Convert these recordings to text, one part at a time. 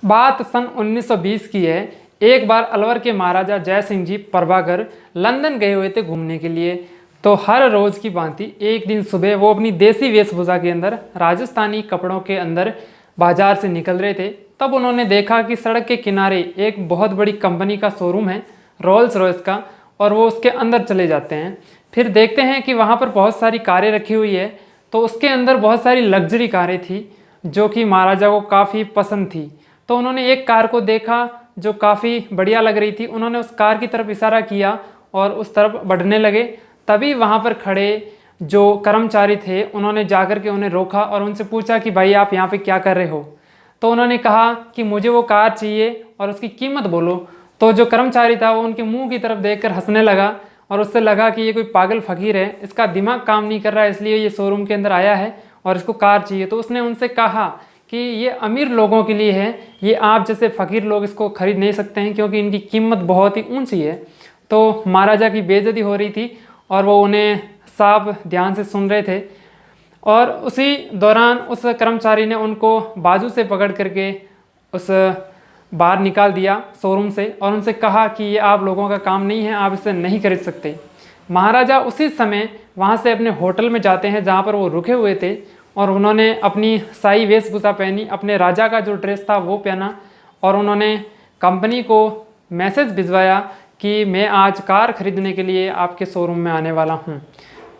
बात सन 1920 की है। एक बार अलवर के महाराजा जय सिंह जी प्रभाकर लंदन गए हुए थे घूमने के लिए। तो हर रोज़ की भांति एक दिन सुबह वो अपनी देसी वेशभूषा के अंदर राजस्थानी कपड़ों के अंदर बाजार से निकल रहे थे। तब उन्होंने देखा कि सड़क के किनारे एक बहुत बड़ी कंपनी का शोरूम है, रोल्स रॉयस का, और वो उसके अंदर चले जाते हैं। फिर देखते हैं कि वहाँ पर बहुत सारी कारें रखी हुई है। तो उसके अंदर बहुत सारी लग्जरी कारें थी जो कि महाराजा को काफ़ी पसंद थी। तो उन्होंने एक कार को देखा जो काफ़ी बढ़िया लग रही थी। उन्होंने उस कार की तरफ इशारा किया और उस तरफ बढ़ने लगे। तभी वहाँ पर खड़े जो कर्मचारी थे उन्होंने जाकर के उन्हें रोका और उनसे पूछा कि भाई आप यहाँ पे क्या कर रहे हो। तो उन्होंने कहा कि मुझे वो कार चाहिए और उसकी कीमत बोलो। तो जो कर्मचारी था वो उनके मुंह की तरफ देखकर हंसने लगा और उससे लगा कि ये कोई पागल फ़कीर है, इसका दिमाग काम नहीं कर रहा है, इसलिए ये शोरूम के अंदर आया है और इसको कार चाहिए। तो उसने उनसे कहा कि ये अमीर लोगों के लिए है, ये आप जैसे फ़कीर लोग इसको खरीद नहीं सकते हैं क्योंकि इनकी कीमत बहुत ही ऊंची है। तो महाराजा की बेइज्जती हो रही थी और वो उन्हें साफ ध्यान से सुन रहे थे। और उसी दौरान उस कर्मचारी ने उनको बाजू से पकड़ करके उस बाहर निकाल दिया शोरूम से और उनसे कहा कि ये आप लोगों का काम नहीं है, आप इसे नहीं खरीद सकते। महाराजा उसी समय वहाँ से अपने होटल में जाते हैं जहाँ पर वो रुके हुए थे और उन्होंने अपनी शाही वेशभूषा पहनी, अपने राजा का जो ड्रेस था वो पहना और उन्होंने कंपनी को मैसेज भिजवाया कि मैं आज कार खरीदने के लिए आपके शोरूम में आने वाला हूँ।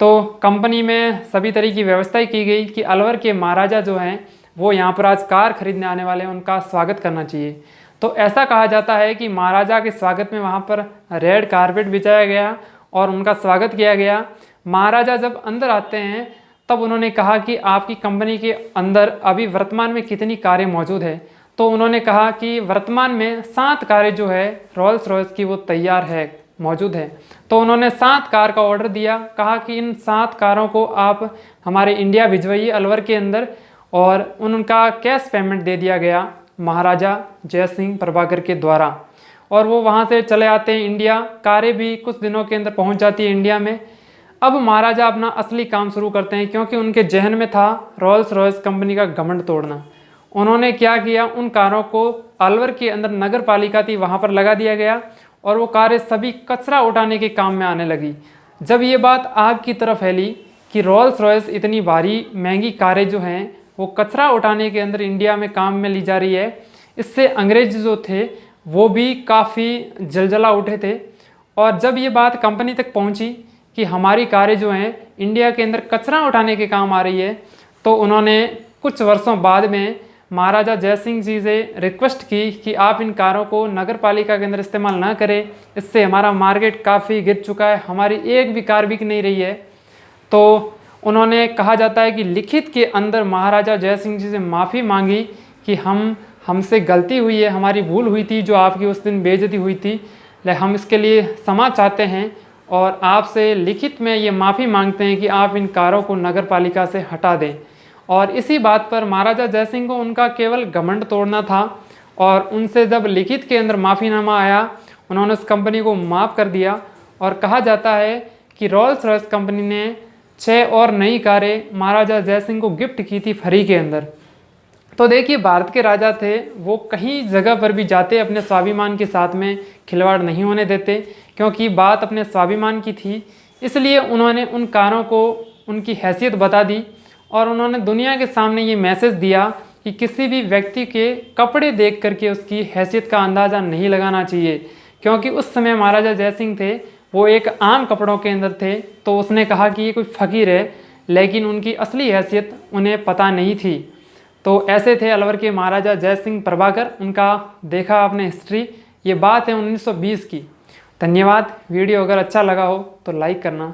तो कंपनी में सभी तरह की व्यवस्था की गई कि अलवर के महाराजा जो हैं वो यहाँ पर आज कार खरीदने आने वाले हैं, उनका स्वागत करना चाहिए। तो ऐसा कहा जाता है कि महाराजा के स्वागत में वहाँ पर रेड कारपेट बिछाया गया और उनका स्वागत किया गया। महाराजा जब अंदर आते हैं तब उन्होंने कहा कि आपकी कंपनी के अंदर अभी वर्तमान में कितनी कारें मौजूद है। तो उन्होंने कहा कि वर्तमान में 7 कारें जो है रोल्स रॉयस की वो तैयार है, मौजूद है। तो उन्होंने 7 कार का ऑर्डर दिया, कहा कि इन 7 कारों को आप हमारे इंडिया भिजवाइए अलवर के अंदर, और उनका कैश पेमेंट दे दिया गया महाराजा जय सिंह प्रभाकर के द्वारा। और वो वहाँ से चले आते हैं इंडिया। कारें भी कुछ दिनों के अंदर पहुँच जाती है इंडिया में। अब महाराजा अपना असली काम शुरू करते हैं क्योंकि उनके जहन में था रोल्स रॉयस कंपनी का घमंड तोड़ना। उन्होंने क्या किया, उन कारों को अलवर के अंदर नगर पालिका थी वहाँ पर लगा दिया गया और वो कारें सभी कचरा उठाने के काम में आने लगी। जब ये बात आग की तरफ फैली कि रोल्स रॉयस इतनी भारी महंगी कारें जो हैं वो कचरा उठाने के अंदर इंडिया में काम में ली जा रही है, इससे अंग्रेज जो थे वो भी काफ़ी जलजला उठे थे। और जब ये बात कंपनी तक पहुंची कि हमारी कारें जो हैं इंडिया के अंदर कचरा उठाने के काम आ रही है, तो उन्होंने कुछ वर्षों बाद में महाराजा जय सिंह जी से रिक्वेस्ट की कि आप इन कारों को नगर पालिका के अंदर इस्तेमाल ना करें, इससे हमारा मार्केट काफ़ी गिर चुका है, हमारी एक भी कार बिक नहीं रही है। तो उन्होंने, कहा जाता है कि लिखित के अंदर महाराजा जय सिंह जी से माफ़ी मांगी कि हमसे गलती हुई है, हमारी भूल हुई थी, जो आपकी उस दिन बेइज्जती हुई थी, हम इसके लिए क्षमा चाहते हैं और आपसे लिखित में ये माफ़ी मांगते हैं कि आप इन कारों को नगर पालिका से हटा दें। और इसी बात पर महाराजा जय सिंह को उनका केवल घमंड तोड़ना था और उनसे जब लिखित के अंदर माफ़ीनामा आया उन्होंने उस कंपनी को माफ़ कर दिया। और कहा जाता है कि रोल्स रॉयस कंपनी ने 6 और नई कारें महाराजा जय सिंह को गिफ्ट की थी फ्री के अंदर। तो देखिए, भारत के राजा थे, वो कहीं जगह पर भी जाते अपने स्वाभिमान के साथ में खिलवाड़ नहीं होने देते, क्योंकि बात अपने स्वाभिमान की थी। इसलिए उन्होंने उन कारों को उनकी हैसियत बता दी और उन्होंने दुनिया के सामने ये मैसेज दिया कि किसी भी व्यक्ति के कपड़े देख करके उसकी हैसियत का अंदाज़ा नहीं लगाना चाहिए, क्योंकि उस समय महाराजा जय सिंह थे वो एक आम कपड़ों के अंदर थे। तो उसने कहा कि ये कोई फ़कीर है, लेकिन उनकी असली हैसियत उन्हें पता नहीं थी। तो ऐसे थे अलवर के महाराजा जय सिंह प्रभाकर, उनका देखा आपने हिस्ट्री। ये बात है 1920 की। धन्यवाद। वीडियो अगर अच्छा लगा हो तो लाइक करना।